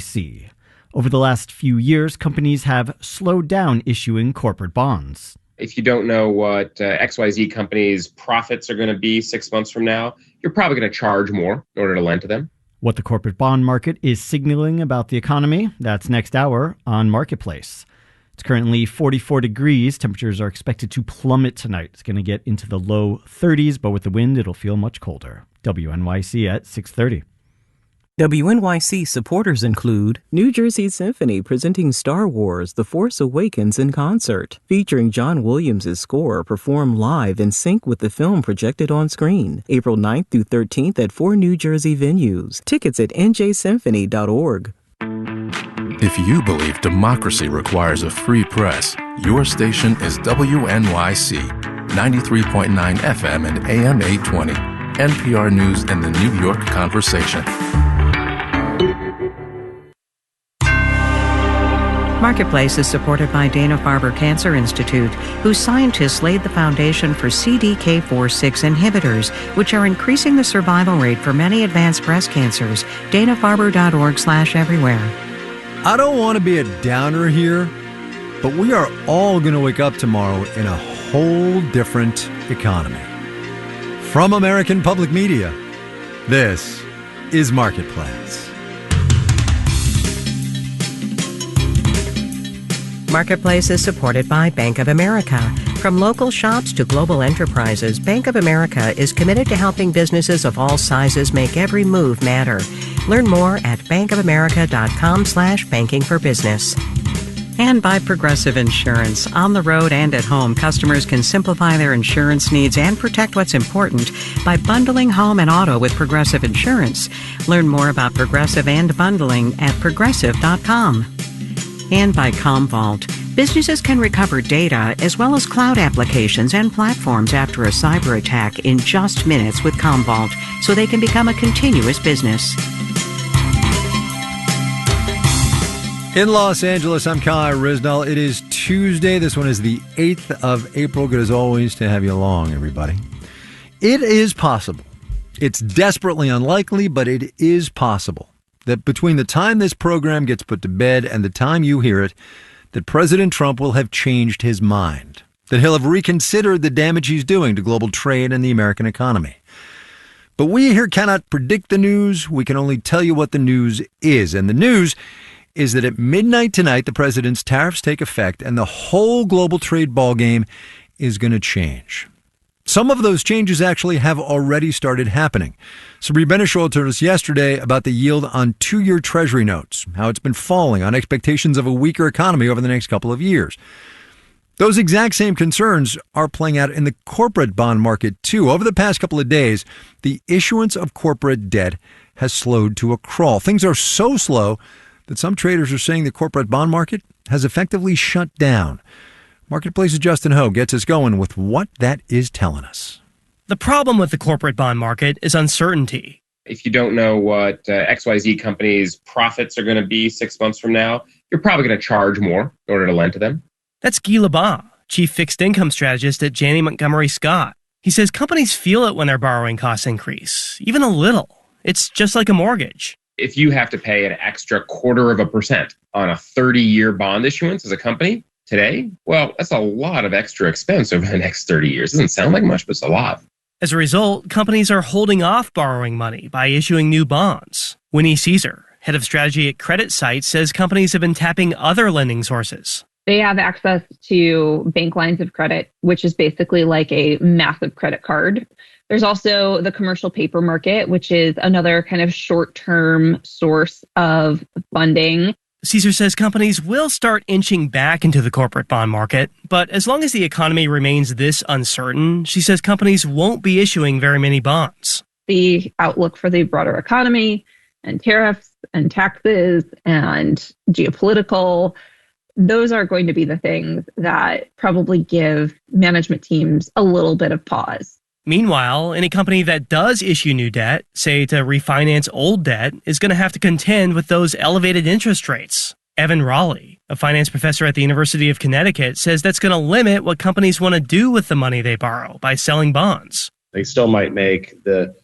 NYC. Over the last few years, companies have slowed down issuing corporate bonds. If you don't know what XYZ company's profits are going to be 6 months from now, you're probably going to charge more in order to lend to them. What the corporate bond market is signaling about the economy, that's next hour on Marketplace. It's currently 44 degrees. Temperatures are expected to plummet tonight. It's going to get into the low 30s, but with the wind, it'll feel much colder. WNYC at 6:30. WNYC supporters include New Jersey Symphony presenting Star Wars The Force Awakens in concert, featuring John Williams' score performed live in sync with the film projected on screen, April 9th through 13th at 4 New Jersey venues. Tickets at njsymphony.org. If you believe democracy requires a free press, your station is WNYC, 93.9 FM and AM 820, NPR News and the New York Conversation. Marketplace is supported by Dana-Farber Cancer Institute, whose scientists laid the foundation for CDK4/6 inhibitors, which are increasing the survival rate for many advanced breast cancers. danafarber.org/everywhere. I don't want to be a downer here, but we are all going to wake up tomorrow in a whole different economy. From American Public Media, this is Marketplace. Marketplace is supported by Bank of America. From local shops to global enterprises, Bank of America is committed to helping businesses of all sizes make every move matter. Learn more at bankofamerica.com/bankingforbusiness. And by Progressive Insurance. On the road and at home, customers can simplify their insurance needs and protect what's important by bundling home and auto with Progressive Insurance. Learn more about Progressive and bundling at progressive.com. And by Commvault. Businesses can recover data as well as cloud applications and platforms after a cyber attack in just minutes with Commvault, so they can become a continuous business. In Los Angeles, I'm Kai Risnall. It is Tuesday. This one is the 8th of April. Good as always to have you along, everybody. It is possible. It's desperately unlikely, but it is possible that between the time this program gets put to bed and the time you hear it, that President Trump will have changed his mind, that he'll have reconsidered the damage he's doing to global trade and the American economy. But we here cannot predict the news. We can only tell you what the news is. And the news is that at midnight tonight, the president's tariffs take effect and the whole global trade ballgame is going to change. Some of those changes actually have already started happening. Sabri Benishol told us yesterday about the yield on 2-year Treasury notes, how it's been falling on expectations of a weaker economy over the next couple of years. Those exact same concerns are playing out in the corporate bond market, too. Over the past couple of days, the issuance of corporate debt has slowed to a crawl. Things are so slow that some traders are saying the corporate bond market has effectively shut down. Marketplace's Justin Ho gets us going with what that is telling us. The problem with the corporate bond market is uncertainty. If you don't know what XYZ company's profits are going to be 6 months from now, you're probably going to charge more in order to lend to them. That's Guy Lebas, chief fixed income strategist at Janney Montgomery Scott. He says companies feel it when their borrowing costs increase, even a little. It's just like a mortgage. If you have to pay an extra 0.25% on a 30-year bond issuance as a company today, well, that's a lot of extra expense over the next 30 years. Doesn't sound like much, but it's a lot. As a result, companies are holding off borrowing money by issuing new bonds. Winnie Caesar, head of strategy at CreditSights, says companies have been tapping other lending sources. They have access to bank lines of credit, which is basically like a massive credit card. There's also the commercial paper market, which is another kind of short-term source of funding. Caesar says companies will start inching back into the corporate bond market, but as long as the economy remains this uncertain, she says companies won't be issuing very many bonds. The outlook for the broader economy and tariffs and taxes and geopolitical, those are going to be the things that probably give management teams a little bit of pause. Meanwhile, any company that does issue new debt, say to refinance old debt, is going to have to contend with those elevated interest rates. Evan Raleigh, a finance professor at the University of Connecticut, says that's going to limit what companies want to do with the money they borrow by selling bonds. They still might make the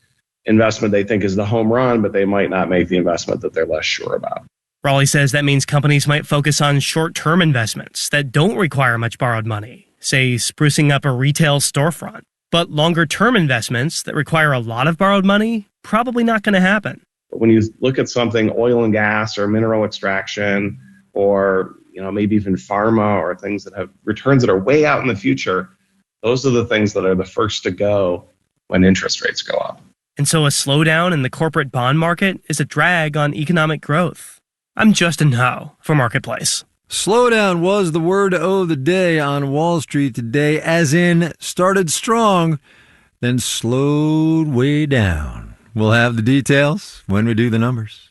investment they think is the home run, but they might not make the investment that they're less sure about. Raleigh says that means companies might focus on short-term investments that don't require much borrowed money, say sprucing up a retail storefront. But longer-term investments that require a lot of borrowed money, probably not going to happen. When you look at something oil and gas or mineral extraction or maybe even pharma or things that have returns that are way out in the future, those are the things that are the first to go when interest rates go up. And so a slowdown in the corporate bond market is a drag on economic growth. I'm Justin Howe for Marketplace. Slowdown was the word of the day on Wall Street today, as in started strong, then slowed way down. We'll have the details when we do the numbers.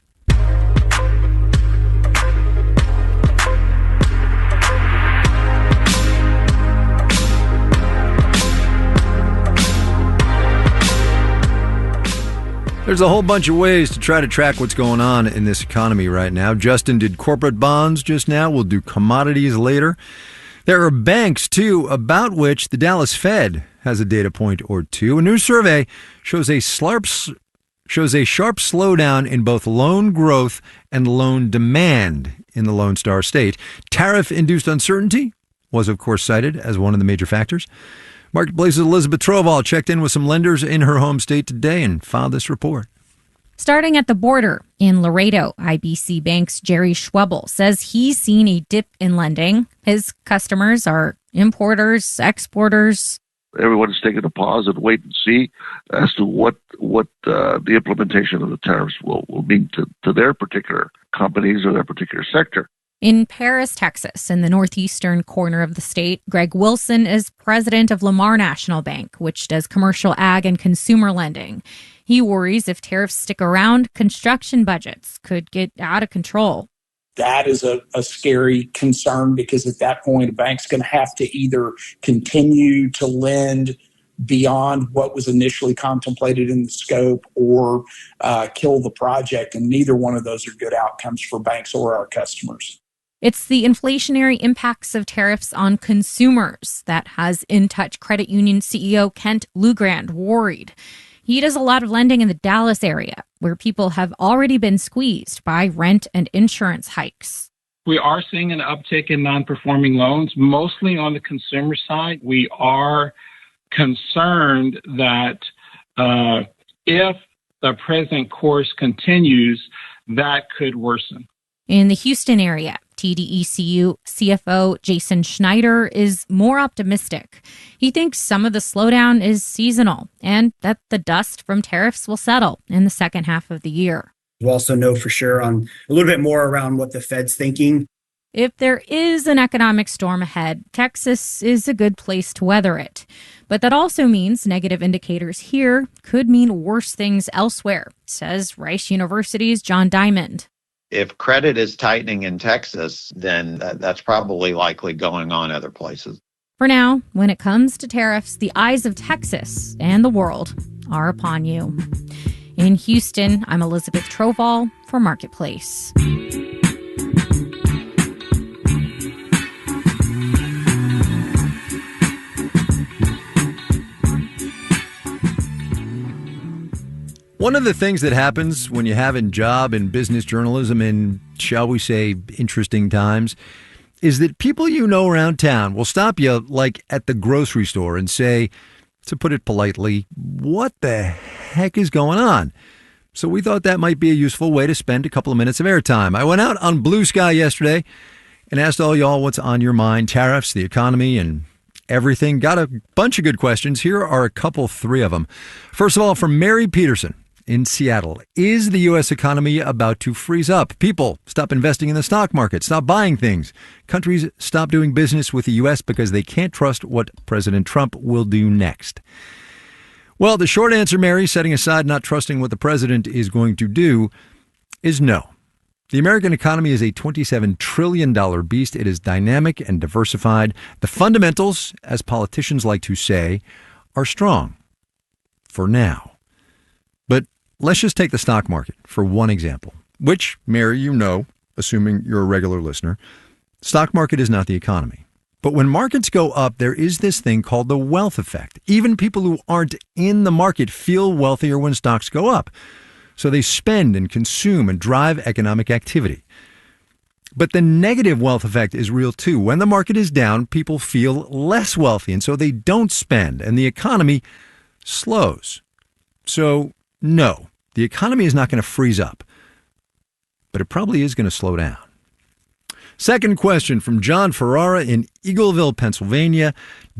There's a whole bunch of ways to try to track what's going on in this economy right now. Justin did corporate bonds just now. We'll do commodities later. There are banks, too, about which the Dallas Fed has a data point or two. A new survey shows a sharp slowdown in both loan growth and loan demand in the Lone Star State. Tariff-induced uncertainty was, of course, cited as one of the major factors. Marketplace's Elizabeth Troval checked in with some lenders in her home state today and filed this report. Starting at the border in Laredo, IBC Bank's Jerry Schwebel says he's seen a dip in lending. His customers are importers, exporters. Everyone's taking a pause and wait and see as to what the implementation of the tariffs will mean to their particular companies or their particular sector. In Paris, Texas, in the northeastern corner of the state, Greg Wilson is president of Lamar National Bank, which does commercial ag and consumer lending. He worries if tariffs stick around, construction budgets could get out of control. That is a scary concern because at that point, a bank's going to have to either continue to lend beyond what was initially contemplated in the scope or kill the project. And neither one of those are good outcomes for banks or our customers. It's the inflationary impacts of tariffs on consumers that has In Touch Credit Union CEO Kent Lugrand worried. He does a lot of lending in the Dallas area, where people have already been squeezed by rent and insurance hikes. We are seeing an uptick in non-performing loans, mostly on the consumer side. We are concerned that if the present course continues, that could worsen. In the Houston area, TDECU CFO Jason Schneider is more optimistic. He thinks some of the slowdown is seasonal and that the dust from tariffs will settle in the second half of the year. We also know for sure on a little bit more around what the Fed's thinking. If there is an economic storm ahead, Texas is a good place to weather it. But that also means negative indicators here could mean worse things elsewhere, says Rice University's John Diamond. If credit is tightening in Texas, then that's probably likely going on other places. For now, when it comes to tariffs, the eyes of Texas and the world are upon you. In Houston, I'm Elizabeth Troval for Marketplace. One of the things that happens when you have a job in business journalism in, shall we say, interesting times, is that people you know around town will stop you, like at the grocery store, and say, to put it politely, what the heck is going on? So we thought that might be a useful way to spend a couple of minutes of airtime. I went out on Blue Sky yesterday and asked all y'all what's on your mind, tariffs, the economy, and everything. Got a bunch of good questions. Here are a couple, three of them. First of all, from Mary Peterson in Seattle. Is the U.S. economy about to freeze up? People stop investing in the stock market, stop buying things. Countries stop doing business with the U.S. because they can't trust what President Trump will do next. Well, the short answer, Mary, setting aside not trusting what the president is going to do, is no. The American economy is a $27 trillion beast. It is dynamic and diversified. The fundamentals, as politicians like to say, are strong. For now. But let's just take the stock market for one example, which, Mary, you know, assuming you're a regular listener, stock market is not the economy. But when markets go up, there is this thing called the wealth effect. Even people who aren't in the market feel wealthier when stocks go up. So they spend and consume and drive economic activity. But the negative wealth effect is real too. When the market is down, people feel less wealthy, and so they don't spend, and the economy slows. So, no, the economy is not going to freeze up, but it probably is going to slow down. Second question from John Ferrara in Eagleville, Pennsylvania.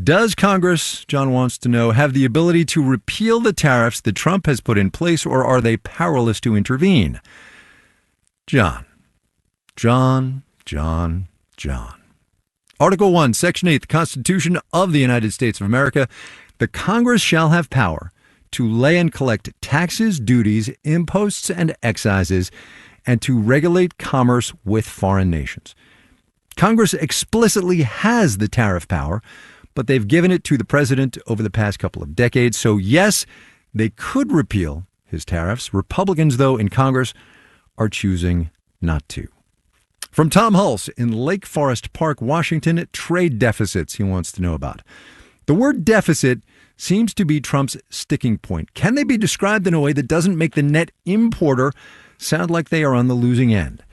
Does Congress, John wants to know, have the ability to repeal the tariffs that Trump has put in place, or are they powerless to intervene? John. Article 1, Section 8, the Constitution of the United States of America. The Congress shall have power to lay and collect taxes, duties, imposts, and excises, and to regulate commerce with foreign nations. Congress explicitly has the tariff power, but they've given it to the president over the past couple of decades. So yes, they could repeal his tariffs. Republicans, though, in Congress are choosing not to. From Tom Hulse in Lake Forest Park, Washington, trade deficits he wants to know about. The word deficit seems to be Trump's sticking point. Can they be described in a way that doesn't make the net importer sound like they are on the losing end?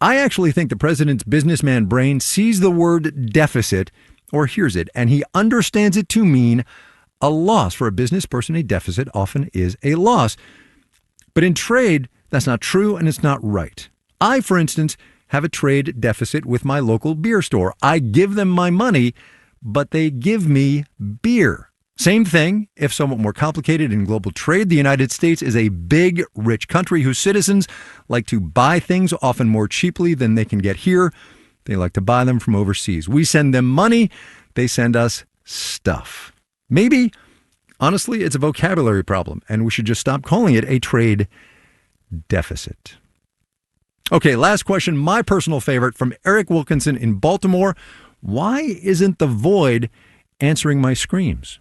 I actually think the president's businessman brain sees the word deficit or hears it, and he understands it to mean a loss. For a business person, a deficit often is a loss. But in trade, that's not true, and it's not right. I, for instance, have a trade deficit with my local beer store. I give them my money, but they give me beer. Same thing, if somewhat more complicated in global trade. The United States is a big, rich country whose citizens like to buy things often more cheaply than they can get here. They like to buy them from overseas. We send them money. They send us stuff. Maybe, honestly, it's a vocabulary problem, and we should just stop calling it a trade deficit. Okay, last question, my personal favorite from Eric Wilkinson in Baltimore. Why isn't the void answering my screams?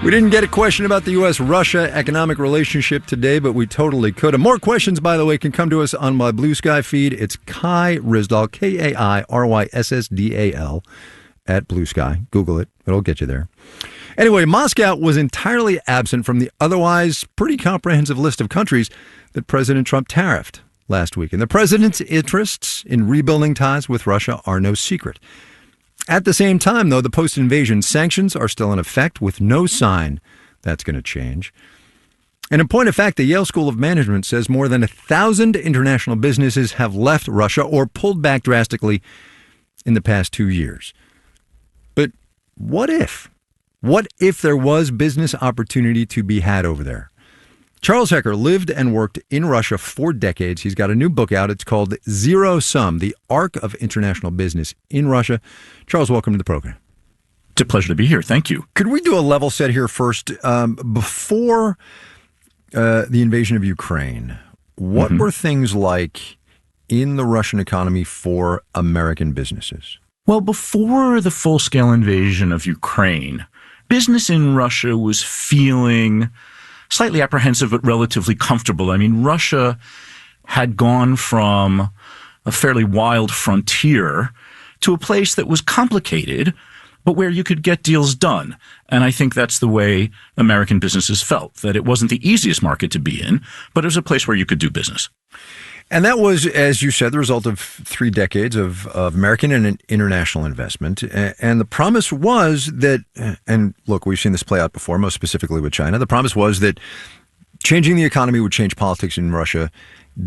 We didn't get a question about the U.S.-Russia economic relationship today, but we totally could. And more questions, by the way, can come to us on my Blue Sky feed. It's Kai Ryssdal, K-A-I-R-Y-S-S-D-A-L, at Blue Sky. Google it. It'll get you there. Anyway, Moscow was entirely absent from the otherwise pretty comprehensive list of countries that President Trump tariffed last week. And the president's interests in rebuilding ties with Russia are no secret. At the same time, though, the post-invasion sanctions are still in effect with no sign that's going to change. And in point of fact, the Yale School of Management says more than 1,000 international businesses have left Russia or pulled back drastically in the past 2 years. But what if? What if there was business opportunity to be had over there? Charles Hecker lived and worked in Russia for decades. He's got a new book out. It's called Zero Sum, The Arc of International Business in Russia. Charles, welcome to the program. It's a pleasure to be here. Thank you. Could we do a level set here first? Before the invasion of Ukraine, what were things like in the Russian economy for American businesses? Well, before the full-scale invasion of Ukraine, business in Russia was feeling slightly apprehensive but relatively comfortable. I mean, Russia had gone from a fairly wild frontier to a place that was complicated, but where you could get deals done. And I think that's the way American businesses felt, that it wasn't the easiest market to be in, but it was a place where you could do business. And that was, as you said, the result of 3 decades of American and international investment. And the promise was that, and look, we've seen this play out before, most specifically with China. The promise was that changing the economy would change politics in Russia.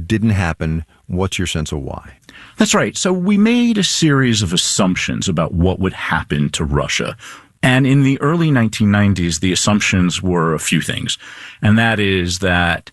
Didn't happen. What's your sense of why? That's right. So we made a series of assumptions about what would happen to Russia. And in the early 1990s, the assumptions were a few things. And that is that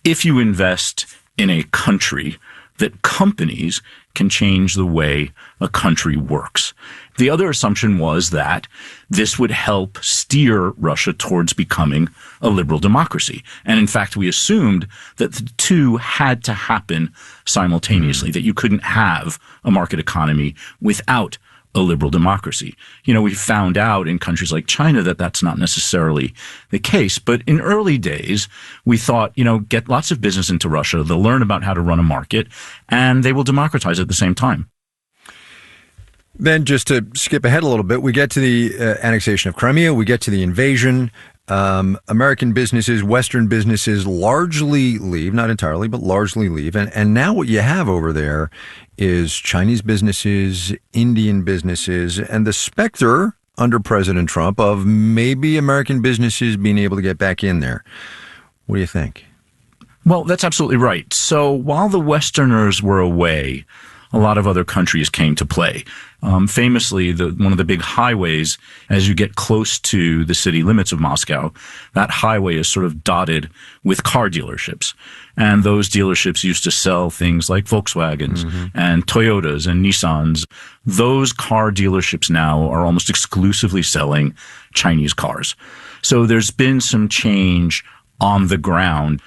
if you invest in a country, that companies can change the way a country works. The other assumption was that this would help steer Russia towards becoming a liberal democracy. And in fact, we assumed that the two had to happen simultaneously, that you couldn't have a market economy without a liberal democracy. We found out in countries like China that that's not necessarily the case. But in early days, we thought, get lots of business into Russia. They'll learn about how to run a market, and they will democratize at the same time. Then just to skip ahead a little bit, we get to the annexation of Crimea. We get to the invasion. American businesses, Western businesses largely leave, not entirely, but largely leave. And now what you have over there is Chinese businesses, Indian businesses, and the specter under President Trump of maybe American businesses being able to get back in there. What do you think? Well, that's absolutely right. So while the Westerners were away, a lot of other countries came to play. Famously, one of the big highways, as you get close to the city limits of Moscow, that highway is sort of dotted with car dealerships. And those dealerships used to sell things like Volkswagens and Toyotas and Nissans. Those car dealerships now are almost exclusively selling Chinese cars. So there's been some change on the ground.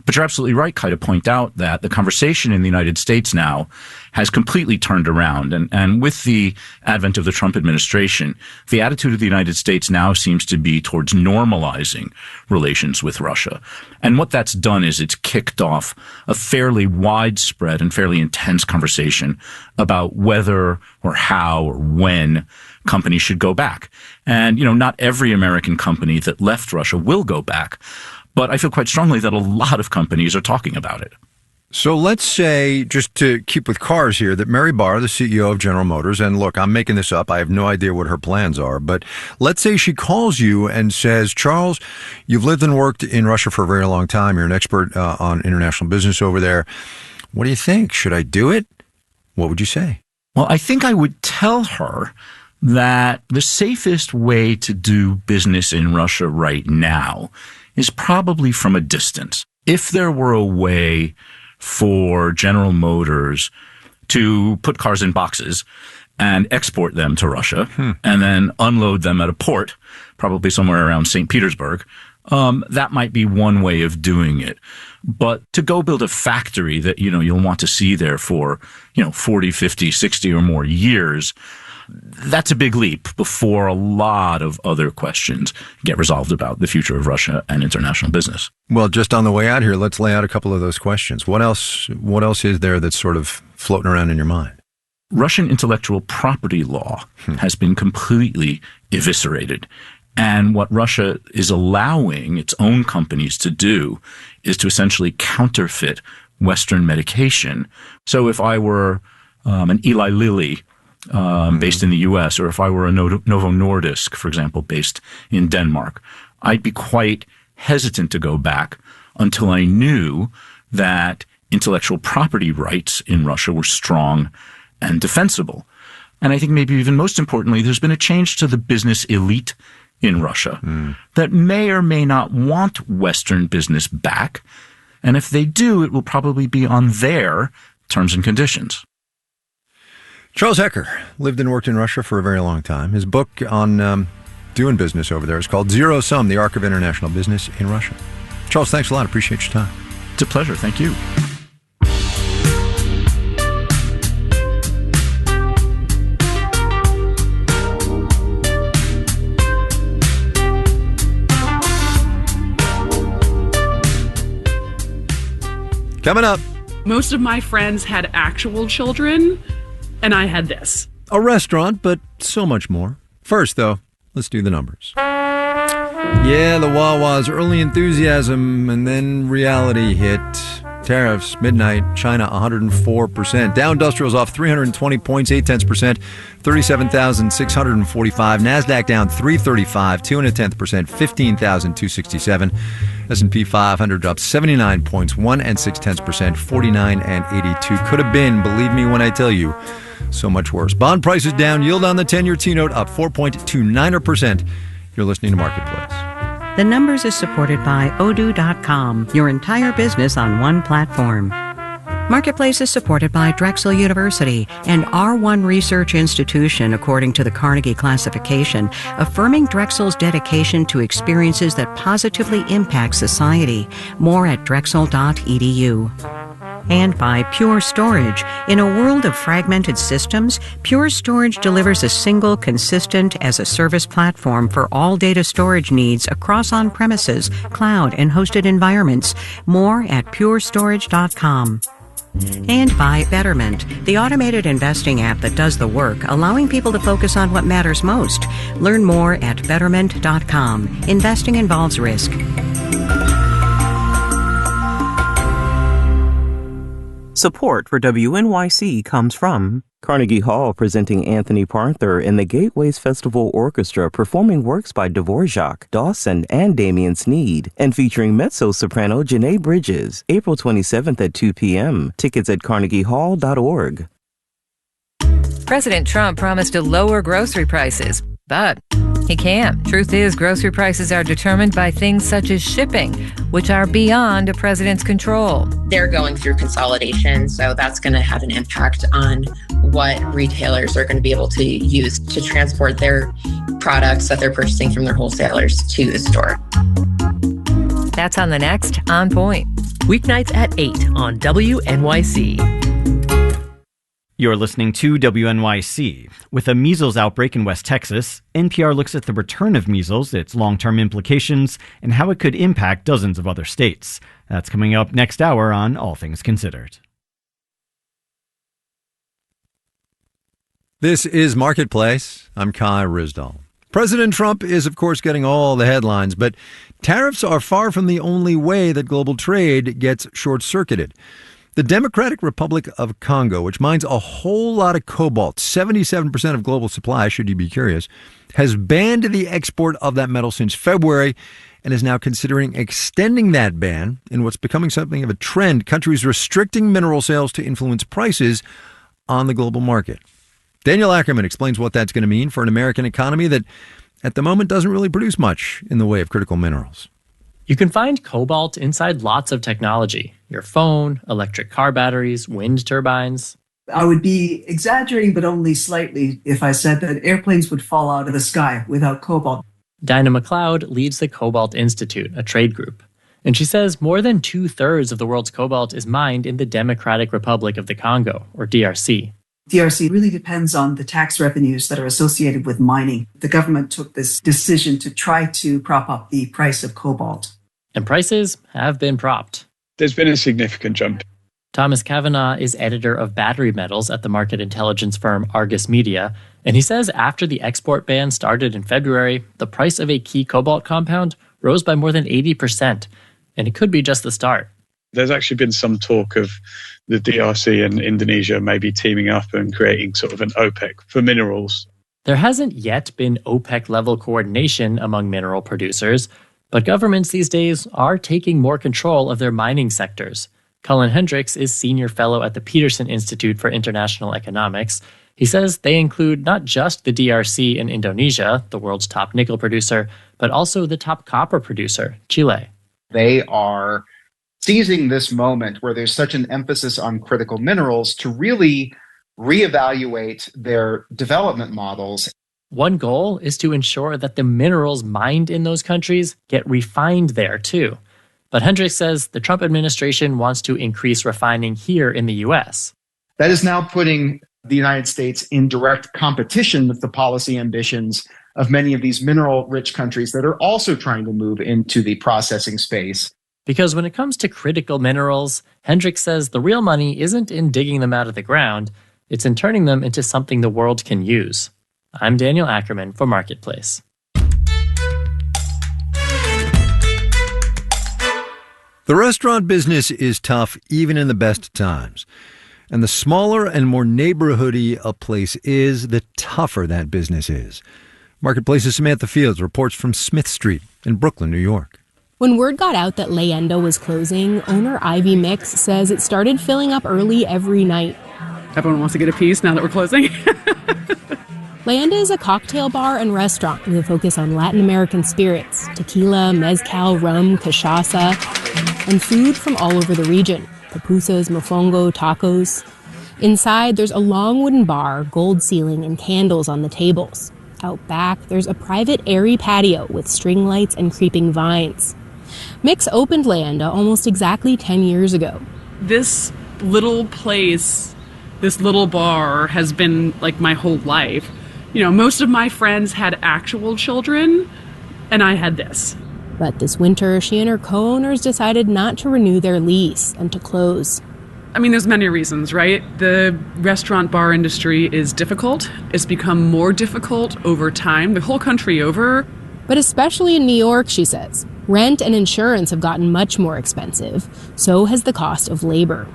But you're absolutely right, Kai, to point out that the conversation in the United States now has completely turned around. And with the advent of the Trump administration, the attitude of the United States now seems to be towards normalizing relations with Russia. And what that's done is it's kicked off a fairly widespread and fairly intense conversation about whether or how or when companies should go back. And, not every American company that left Russia will go back. But I feel quite strongly that a lot of companies are talking about it. So let's say, just to keep with cars here, that Mary Barra, the CEO of General Motors, and look, I'm making this up. I have no idea what her plans are. But let's say she calls you and says, Charles, you've lived and worked in Russia for a very long time. You're an expert on international business over there. What do you think? Should I do it? What would you say? Well, I think I would tell her that the safest way to do business in Russia right now is probably from a distance. If there were a way for General Motors to put cars in boxes and export them to Russia and then unload them at a port, probably somewhere around St. Petersburg, that might be one way of doing it. But to go build a factory that, you'll want to see there for, 40, 50, 60 or more years, that's a big leap before a lot of other questions get resolved about the future of Russia and international business. Well, just on the way out here, let's lay out a couple of those questions. What else is there that's sort of floating around in your mind? Russian intellectual property law has been completely eviscerated. And what Russia is allowing its own companies to do is to essentially counterfeit Western medication. So if I were an Eli Lilly, based in the U.S., or if I were a Novo Nordisk, for example, based in Denmark, I'd be quite hesitant to go back until I knew that intellectual property rights in Russia were strong and defensible. And I think maybe even most importantly, there's been a change to the business elite in Russia that may or may not want Western business back. And if they do, it will probably be on their terms and conditions. Charles Hecker lived and worked in Russia for a very long time. His book on doing business over there is called Zero Sum, The Arc of International Business in Russia. Charles, thanks a lot. Appreciate your time. It's a pleasure. Thank you. Coming up. Most of my friends had actual children, and I had this. A restaurant, but so much more. First, though, let's do the numbers. Yeah, the Wawa's early enthusiasm and then reality hit. Tariffs, midnight, China 104%. Dow Industrials off 320 points, 0.8%, 37,645. NASDAQ down 335, 2.1%, 15,267. S&P 500 dropped 79 points, 1.6%, 49,82. Could have been, believe me when I tell you, so much worse. Bond prices down, yield on the 10-year T-note up 4.29%. You're listening to Marketplace. The Numbers is supported by Odoo.com, your entire business on one platform. Marketplace is supported by Drexel University and R1 Research Institution, according to the Carnegie classification, affirming Drexel's dedication to experiences that positively impact society. More at drexel.edu. And by Pure Storage. In a world of fragmented systems, Pure Storage delivers a single, consistent, as-a-service platform for all data storage needs across on-premises, cloud, and hosted environments. More at purestorage.com. And by Betterment, the automated investing app that does the work, allowing people to focus on what matters most. Learn more at betterment.com. Investing involves risk. Support for WNYC comes from Carnegie Hall, presenting Anthony Parther and the Gateways Festival Orchestra, performing works by Dvorak, Dawson, and Damian Sneed, and featuring mezzo-soprano Janae Bridges, April 27th at 2 p.m. Tickets at carnegiehall.org. President Trump promised to lower grocery prices, but he can't. Truth is, grocery prices are determined by things such as shipping, which are beyond a president's control. They're going through consolidation, so that's going to have an impact on what retailers are going to be able to use to transport their products that they're purchasing from their wholesalers to the store. That's on the next On Point. Weeknights at 8 on WNYC. You're listening to WNYC. With a measles outbreak in West Texas, NPR looks at the return of measles, its long-term implications, and how it could impact dozens of other states. That's coming up next hour on All Things Considered. This is Marketplace. I'm Kai Ryssdal. President Trump is, of course, getting all the headlines, but tariffs are far from the only way that global trade gets short-circuited. The Democratic Republic of Congo, which mines a whole lot of cobalt, 77% of global supply, should you be curious, has banned the export of that metal since February and is now considering extending that ban in what's becoming something of a trend, countries restricting mineral sales to influence prices on the global market. Daniel Ackerman explains what that's going to mean for an American economy that at the moment doesn't really produce much in the way of critical minerals. You can find cobalt inside lots of technology. Your phone, electric car batteries, wind turbines. I would be exaggerating, but only slightly, if I said that airplanes would fall out of the sky without cobalt. Dinah McLeod leads the Cobalt Institute, a trade group. And she says more than 2/3 of the world's cobalt is mined in the Democratic Republic of the Congo, or DRC. DRC really depends on the tax revenues that are associated with mining. The government took this decision to try to prop up the price of cobalt. And prices have been propped. There's been a significant jump. Thomas Kavanagh is editor of battery metals at the market intelligence firm Argus Media, and he says after the export ban started in February, the price of a key cobalt compound rose by more than 80%, and it could be just the start. There's actually been some talk of the DRC and Indonesia maybe teaming up and creating sort of an OPEC for minerals. There hasn't yet been OPEC-level coordination among mineral producers, but governments these days are taking more control of their mining sectors. Cullen Hendricks is senior fellow at the Peterson Institute for International Economics. He says they include not just the DRC and Indonesia, the world's top nickel producer, but also the top copper producer, Chile. They are seizing this moment where there's such an emphasis on critical minerals to really reevaluate their development models. One goal is to ensure that the minerals mined in those countries get refined there too. But Hendricks says the Trump administration wants to increase refining here in the U.S. That is now putting the United States in direct competition with the policy ambitions of many of these mineral-rich countries that are also trying to move into the processing space. Because when it comes to critical minerals, Hendricks says the real money isn't in digging them out of the ground, it's in turning them into something the world can use. I'm Daniel Ackerman for Marketplace. The restaurant business is tough even in the best times. And the smaller and more neighborhoody a place is, the tougher that business is. Marketplace's Samantha Fields reports from Smith Street in Brooklyn, New York. When word got out that Leyenda was closing, owner Ivy Mix says it started filling up early every night. Everyone wants to get a piece now that we're closing. Leyenda is a cocktail bar and restaurant with a focus on Latin American spirits, tequila, mezcal, rum, cachaça, and food from all over the region, pupusas, mofongo, tacos. Inside, there's a long wooden bar, gold ceiling, and candles on the tables. Out back, there's a private airy patio with string lights and creeping vines. Mix opened Leyenda almost exactly 10 years ago. This little place, this little bar has been like my whole life. You know, most of my friends had actual children, and I had this. But this winter, she and her co-owners decided not to renew their lease and to close. I mean, there's many reasons, right? The restaurant bar industry is difficult. It's become more difficult over time, the whole country over. But especially in New York, she says, rent and insurance have gotten much more expensive. So has the cost of labor.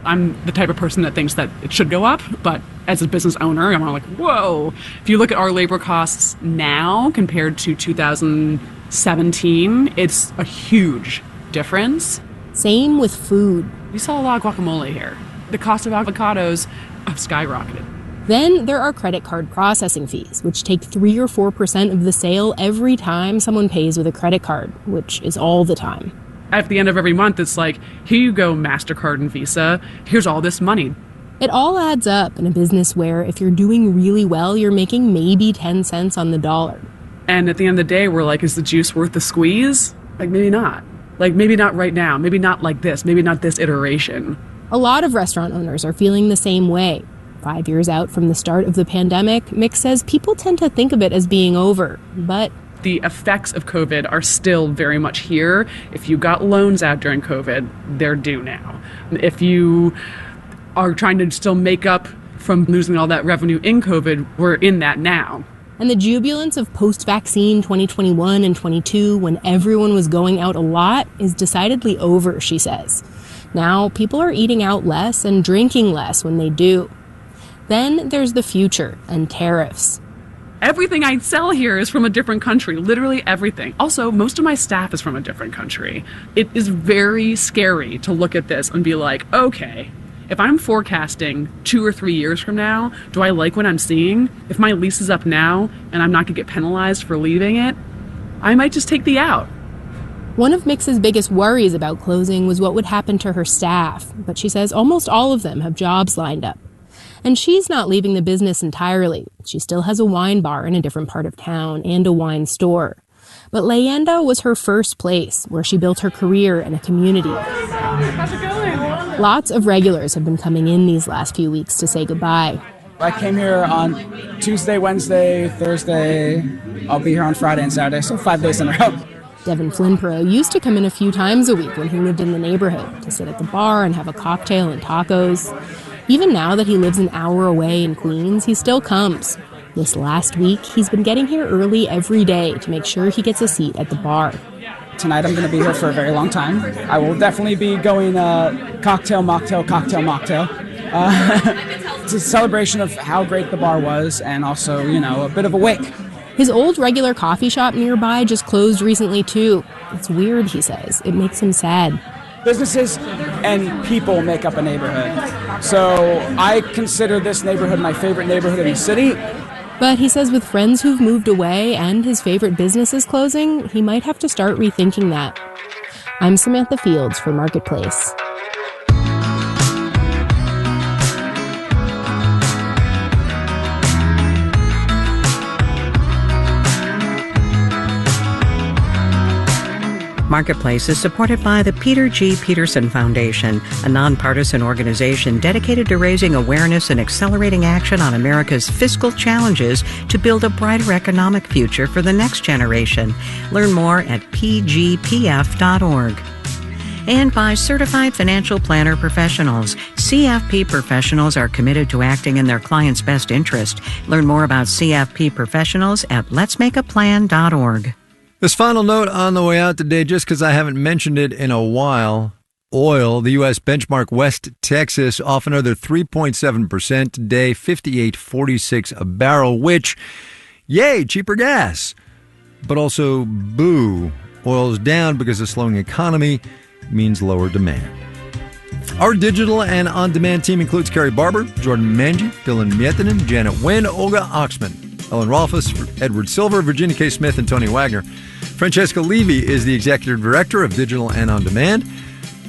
I'm the type of person that thinks that it should go up, but as a business owner, I'm like, whoa. If you look at our labor costs now compared to 2017, it's a huge difference. Same with food. We sell a lot of guacamole here. The cost of avocados have skyrocketed. Then there are credit card processing fees, which take 3 or 4% of the sale every time someone pays with a credit card, which is all the time. At the end of every month, it's like, here you go, MasterCard and Visa. Here's all this money. It all adds up in a business where if you're doing really well, you're making maybe 10 cents on the dollar. And at the end of the day, we're like, is the juice worth the squeeze? Like, maybe not. Like, maybe not right now. Maybe not like this. Maybe not this iteration. A lot of restaurant owners are feeling the same way. 5 years out from the start of the pandemic, Mick says people tend to think of it as being over, but the effects of COVID are still very much here. If you got loans out during COVID, they're due now. If you are trying to still make up from losing all that revenue in COVID, we're in that now. And the jubilance of post-vaccine 2021 and 22, when everyone was going out a lot, is decidedly over, she says. Now, people are eating out less and drinking less when they do. Then there's the future and tariffs. Everything I sell here is from a different country, literally everything. Also, most of my staff is from a different country. It is very scary to look at this and be like, okay, if I'm forecasting 2 or 3 years from now, do I like what I'm seeing? If my lease is up now and I'm not going to get penalized for leaving it, I might just take the out. One of Mix's biggest worries about closing was what would happen to her staff, but she says almost all of them have jobs lined up. And she's not leaving the business entirely. She still has a wine bar in a different part of town and a wine store. But Leyenda was her first place where she built her career and a community. How's it going? Lots of regulars have been coming in these last few weeks to say goodbye. I came here on Tuesday, Wednesday, Thursday. I'll be here on Friday and Saturday, so 5 days in a row. Devin Flinpro used to come in a few times a week when he lived in the neighborhood to sit at the bar and have a cocktail and tacos. Even now that he lives an hour away in Queens, he still comes. This last week, he's been getting here early every day to make sure he gets a seat at the bar. Tonight I'm going to be here for a very long time. I will definitely be going cocktail, mocktail, cocktail, mocktail. It's a celebration of how great the bar was and also, a bit of a wake. His old regular coffee shop nearby just closed recently too. It's weird, he says. It makes him sad. Businesses and people make up a neighborhood. So I consider this neighborhood my favorite neighborhood in the city. But he says with friends who've moved away and his favorite businesses closing, he might have to start rethinking that. I'm Samantha Fields for Marketplace. Marketplace is supported by the Peter G. Peterson Foundation, a nonpartisan organization dedicated to raising awareness and accelerating action on America's fiscal challenges to build a brighter economic future for the next generation. Learn more at pgpf.org. And by Certified Financial Planner Professionals. CFP professionals are committed to acting in their clients' best interest. Learn more about CFP professionals at letsmakeaplan.org. This final note on the way out today, just because I haven't mentioned it in a while. Oil, the U.S. benchmark West Texas, off another 3.7% today, $58.46 a barrel, which, yay, cheaper gas. But also, boo, oil's down because a slowing economy means lower demand. Our digital and on-demand team includes Carrie Barber, Jordan Manji, Dylan Mietinen, Janet Wynn, Olga Oxman, Ellen Rolfus, Edward Silver, Virginia K. Smith, and Tony Wagner. Francesca Levy is the Executive Director of Digital and On Demand.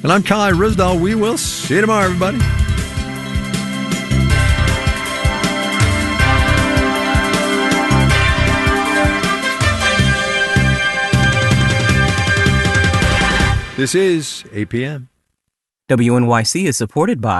And I'm Kai Risdall. We will see you tomorrow, everybody. This is 8 p.m. WNYC is supported by